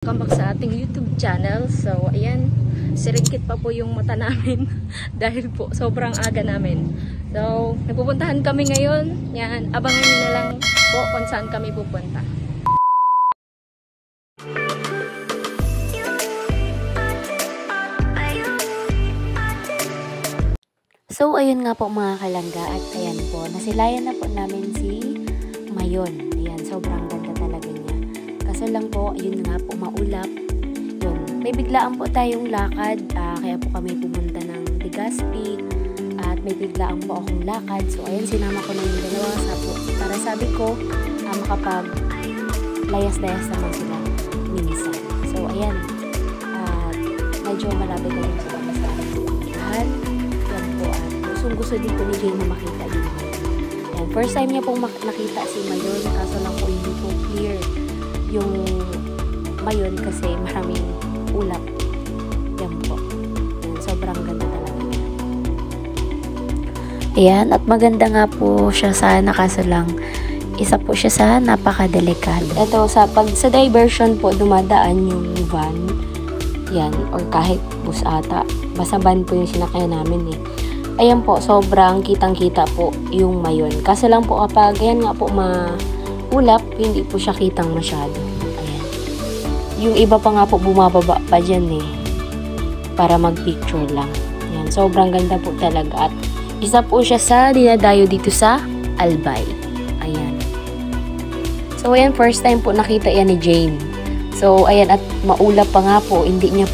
Welcome back sa ating YouTube channel. So, ayan, sirigkit pa po yung mata namin dahil po sobrang aga namin. So, nagpupuntahan kami ngayon. Yan, abangan nyo na lang po kung saan kami pupunta. So, ayun nga po mga kalangga at ayan po, nasilayan na po namin si Mayon. Ayan, sobrang ganda talaga niya. Kaso lang po, ayun nga po, maulap. Yun, may biglaan po tayong lakad, kaya po kami pumunta ng Legazpi at may biglaan po akong lakad. So, ayun, sinama ko na yung dalawa para sabi ko, makapag layas-layas naman sila minsan. So, ayan, medyo malapit na rin po kami sa pupuntahan. Yan po, gusto din po ni Jane na makita din. Yan, first time niya pong nakita si Mayon, kaso lang po hindi po clear yung Mayon kasi maraming ulap. Yan po. Yan, sobrang ganda talaga niya. Ayan, at maganda nga po siya sana, kaso lang isa po siya sa napakadelikado. Ito, pag sa diversion po dumadaan yung van, yan, or kahit bus ata, basta van po yung sinakyan namin eh. Ayan po, sobrang kitang-kita po yung Mayon. Kaso lang po kapag ayan nga po maulap, hindi po siya kitang masyado. Ayan. Yung iba pa nga po bumababa pa dyan eh, para mag-picture lang. Ayan, sobrang ganda po talaga. At isa po siya sa dinadayo dito sa Albay. Ayan. So ayan, first time po nakita yan ni Jane. So ayan, at maulap pa nga po, hindi niya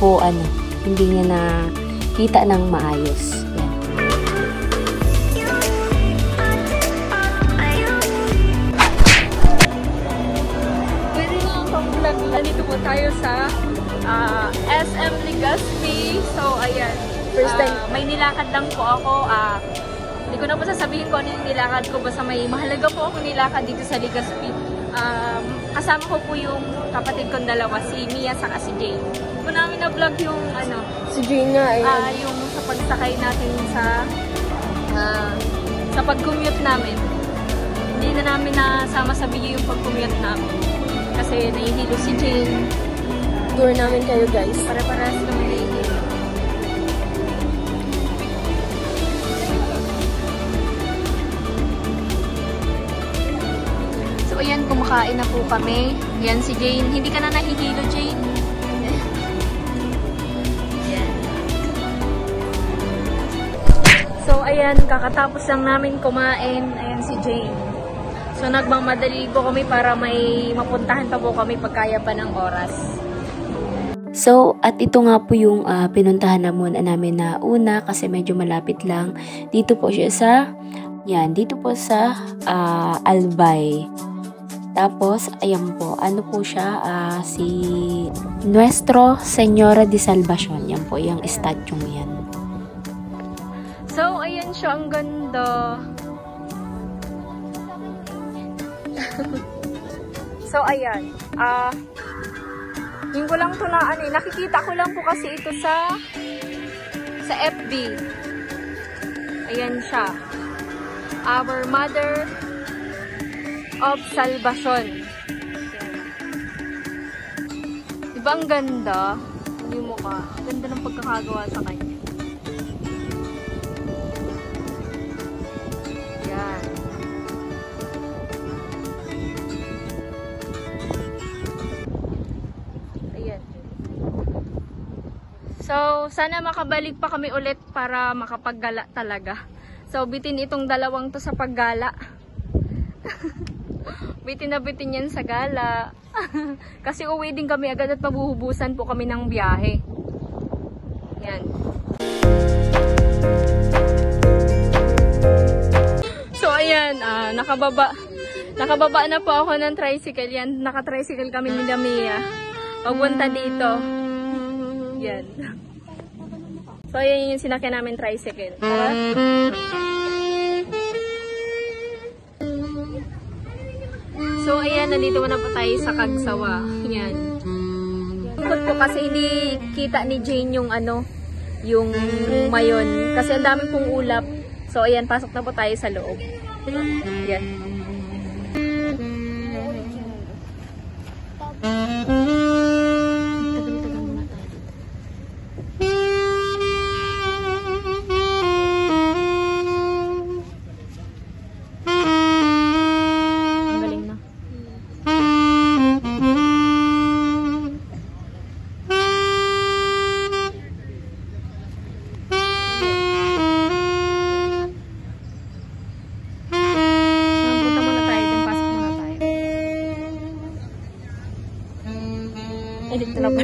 nakita ng maayos. Nandito po tayo sa SM Legazpi. So, ayan. First time. May nilakad lang po ako. Hindi ko na po sasabihin ko ano yung nilakad ko. Basta may mahalaga po ako nilakad dito sa Legazpi. Kasama ko po yung kapatid kong dalawa, si Mia saka si Jane. Hindi ko namin na-vlog yung si Jane nga, yung sa pagsakay natin sa pag-commute namin. Hindi na namin nasama sa video yung pag-commute namin. Kasi nahihilo si Jane. Tour namin kayo, guys. Para-paras kami nahihilo. So, ayan, kumakain na po kami. Yan si Jane. Hindi ka na nahihilo, Jane? Ayan. So, ayan, kakatapos lang namin kumain. Ayan si Jane. So, nagmamadali po kami para may mapuntahan pa po kami pagkaya pa ng oras. So, at ito nga po yung pinuntahan namin na una kasi medyo malapit lang. Dito po siya dito po sa Albay. Tapos, ayan po, ano po siya, si Nuestro Señora de Salvacion. Yan po, yung statue yan. So, ayan siya, ang ganda. So, ayan. Yung ko lang ito nakikita ko lang po kasi ito sa FB. Ayan siya. Our Mother of Salvacion. Diba ang ganda? Yung mukha. Ganda ng pagkakagawa sa kanya. Ayan. So, sana makabalik pa kami ulit para makapaggala talaga. So, bitin itong dalawang to sa paggala. Bitin na bitin yan sa gala. Kasi uwi din kami agad at mabuhubusan po kami ng biyahe. Yan. So, ayan. Nakababa na po ako ng tricycle. Yan. Naka-tricycle kami ni Mia. Papunta dito. Yan. So, ayan yung sinakyan namin tricycle. Tara. So, ayan, nandito na po tayo sa Kagsawa. Yan. Lungkot po kasi hindi kita ni Jane yung yung Mayon. Kasi ang dami pong ulap. So, ayan, pasok na po tayo sa loob. Yan. Edit na pa.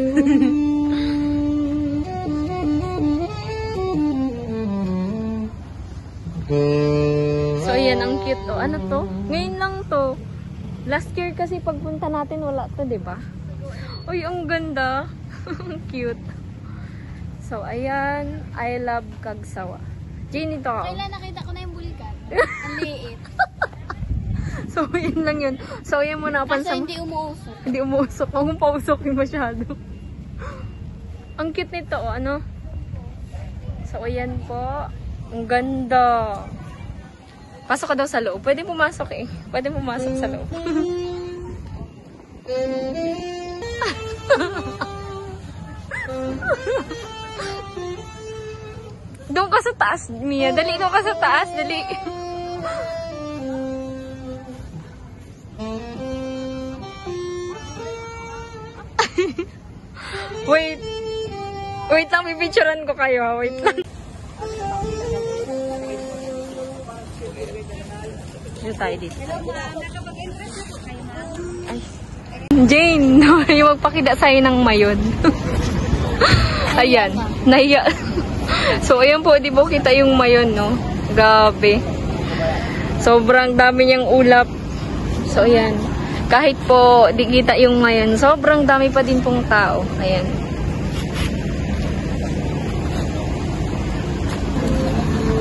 So, ayan, ang cute to. Ano to? Ngayon lang to. Last year kasi pagpunta natin, wala to, diba? Uy, ang ganda. Cute. So, ayan. I love Kagsawa. Jane, ito ako. Kailan nakita ko na yung bulikan? Ang liit. So, yun lang yun. So, ayan muna. Kaso hindi umuusok. Hindi umuusok. Huwag mong pausokin masyado. Ang cute nito, oh. Ano? So, ayan po. Ang ganda. Pasok ka daw sa loob. Pwede pumasok eh. Pwede pumasok sa loob. Doon ka sa taas, Mia. Dali, doon ka sa taas. Dali. Wait. Wait lang, pipicturean ko kayo. Wait lang. Dito tayo dito. Ay. Jane, yung magpakita sa'yo ng mayon. Ayan, nahiya. So, ayan po, di ba kita yung mayon, no? Gabi. Sobrang dami niyang ulap. So, ayan. Kahit po, di kita yung mayon, sobrang dami pa din pong tao. Ayan.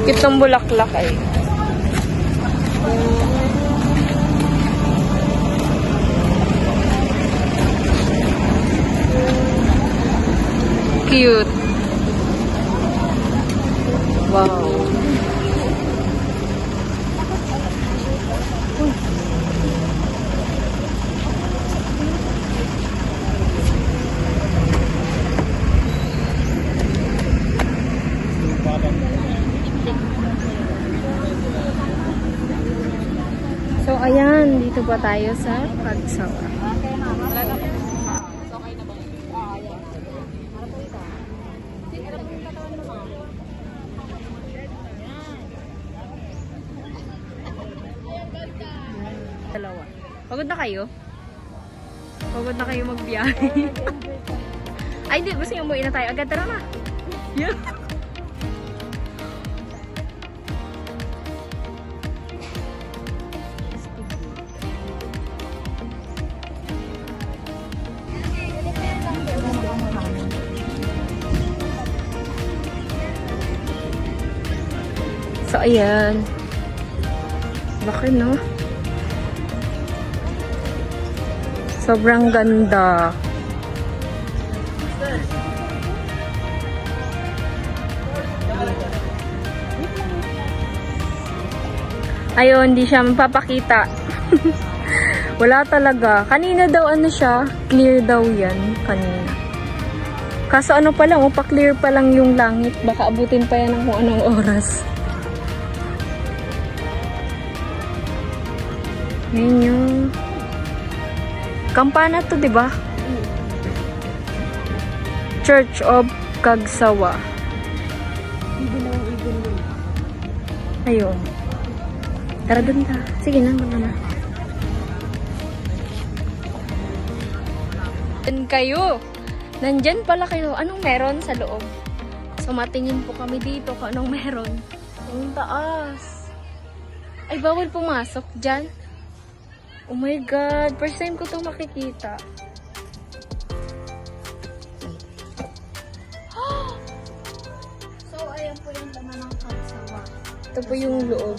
Kitong bulaklak ay. Cute. Wow. So, ayan. Dito pa tayo sa Kagsawa. Dalawa. Pagod na kayo? Pagod na kayo magbiyahe? Ay, hindi. Gusto nyo umuwi na tayo. Agad, tara na. Yeah. So, ayan. Laki, no? Sobrang ganda. Ayun, hindi siya mapapakita. Wala talaga. Kanina daw ano siya, clear daw yan. Kanina. Kaso ano pa lang, pa-clear pa lang yung langit. Baka abutin pa yan ng kung anong oras. Ngayon yung kampana to, diba? Church of Kagsawa. Ayun. Tara dun ta. Sige na, na. Dun kayo. Nandyan pala kayo. Anong meron sa loob? So, matingin po kami dito kung anong meron. Ang taas. Ay, bawal pumasok dyan. Oh my God. First time ko itong makikita. So, ayan po yung laman ng Kagsawa. Ito po yung loob.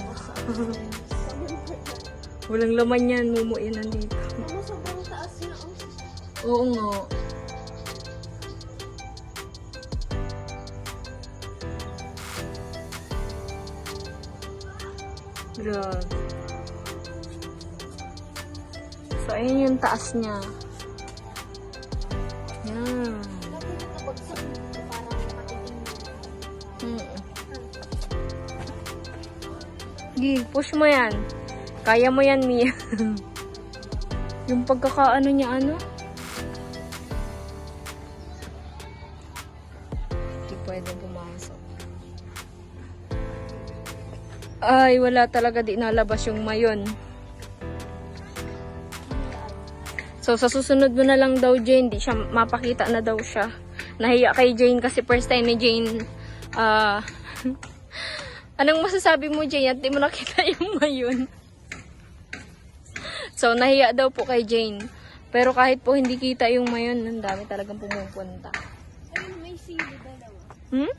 Walang laman yan. Mumu yan nandito. Ano, sobrang taas na. Oo nga. Grabe. So, ayun yung taas niya. Yan. Sige, push mo yan. Kaya mo yan, Mia. Yung pagkakaano niya, ano? Hindi pwede pumasok. Ay, wala talaga, di nalabas yung mayon. So, sa susunod mo na lang daw, Jane, di siya mapakita na daw siya. Nahiya kay Jane kasi first time ni Jane, anong masasabi mo, Jane, at di mo nakita yung mayon? So, nahiya daw po kay Jane. Pero kahit po hindi kita yung mayon, ang dami talagang pumupunta. Ayun, may sili dalawa. Hmm?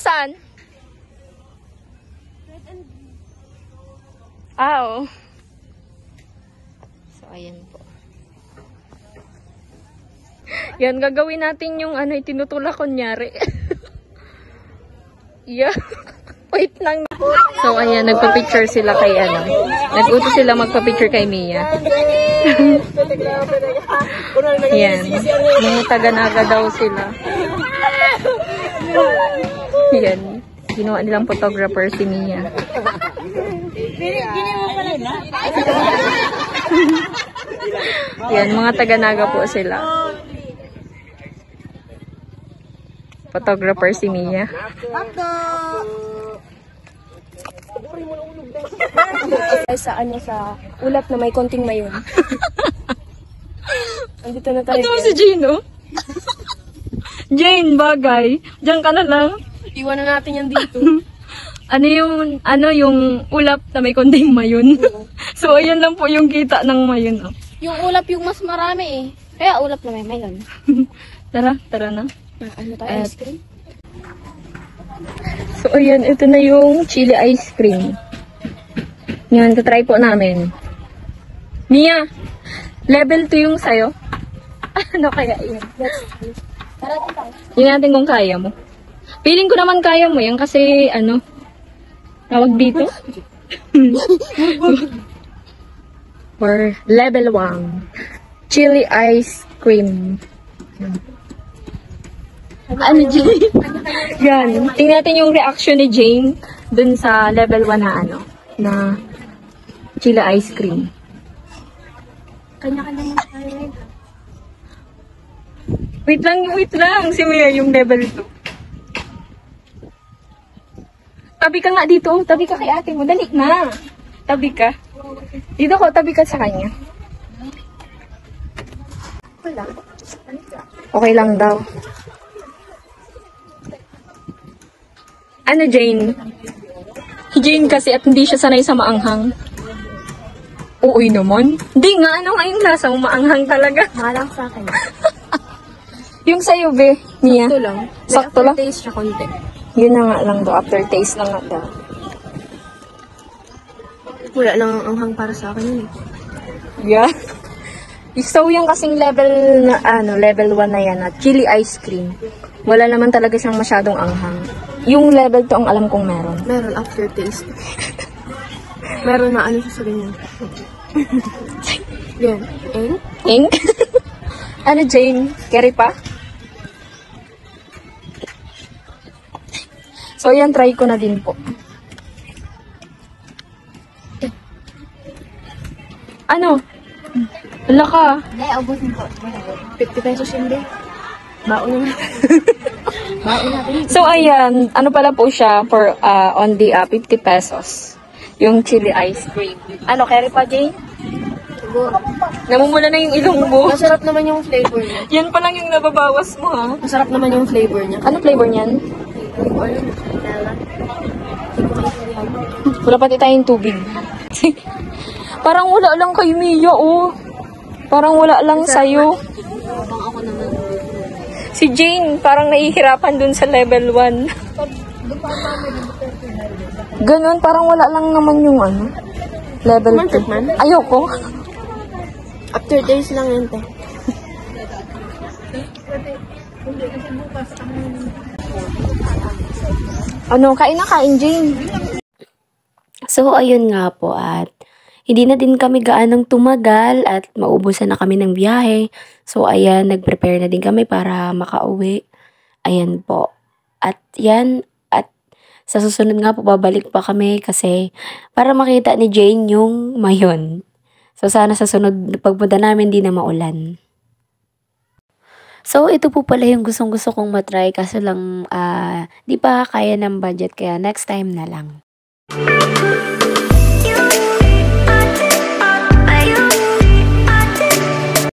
Saan? Red and blue. Oo. So, ayan po. Yan, gagawin natin yung tinutulak kunyari. Yeah. Wait lang. So, ayan, nagpa-picture sila kay nag-utos sila magpa-picture kay Mia. Yan. Mga taga-naga daw sila. Yan. Ginawa nilang photographer si Mia. Yan, mga taga-naga po sila. Photographer si Mia. Sa ulap na may konting mayon. Andito na tayo. Ito si Jane, oh. Jane, bagay. Diyan ka na lang. Iwan na natin yan dito. yung ulap na may konting mayon. So, ayan lang po yung kita ng mayon, oh. Yung ulap yung mas marami eh. Kaya ulap na may mayon. Tara na. Ano tayo, ice cream? So, ayan, ito na yung chili ice cream. Yan, tatry po namin. Mia, level 2 yung sayo. Ano kaya yun? Yun natin kung kaya mo. Feeling ko naman kaya mo yan kasi, tawag dito? For level 1. Chili ice cream. Jane? Yan. Tingnan natin yung reaction ni Jane dun sa level 1 na na chili ice cream. Kanya-kanya yung tayo. Wait lang. Si Mia yung level 2. Tabi ka nga dito. Tabi ka kay ate mo. Dali na. Tabi ka. Dito ko, tabi ka sa kanya. Okay lang daw. Jane? Jane kasi at hindi siya sanay sa maanghang. Uy naman. Hindi nga, yung lasa mo maanghang talaga. Malang sa akin. Yung sa'yo, be, Mia. Sakto lang. Sakto lang? Taste siya konti. Yun na nga lang daw. Aftertaste na nga daw. Wala lang ang anghang para sa akin yun eh. Yeah. So, yung kasing level na, level 1 na yan, na chili ice cream. Wala naman talaga siyang masyadong anghang. Yung level 2 ang alam kong meron. Meron aftertaste. Meron na siya sa ganyan. Yan. Ink? Jane? Carry pa? So, yan, try ko na din po. Wala ka. ubusin ko. 50 pesos yun din. Baon naman. Baon natin. So, ayan, pala po siya for on the 50 pesos. Yung chili ice cream. Carry pa, Jane? Siguro. Namumula na yung ilong mo. Masarap naman yung flavor niya. Yan pa lang yung nababawas mo, ha? Masarap naman yung flavor niya. Ano flavor niyan? Wala pati tayong tubig. Parang wala lang kay Mia, oh. Parang wala lang sa'yo. Si Jane, parang nahihirapan dun sa level 1. Ganun, parang wala lang naman yung level 2. Ayoko. Aftertaste lang yun, te. Kain na kain, Jane. So, ayun nga po at hindi na din kami gaanong tumagal at maubusan na kami ng biyahe. So, ayan, nag-prepare na din kami para makauwi. Ayan po. At yan, at sa susunod nga po, babalik pa kami kasi para makita ni Jane yung mayon. So, sana sa sunod pagpunta namin di na maulan. So, ito po pala yung gustong-gusto kong matry kaso lang di pa kaya ng budget kaya next time na lang.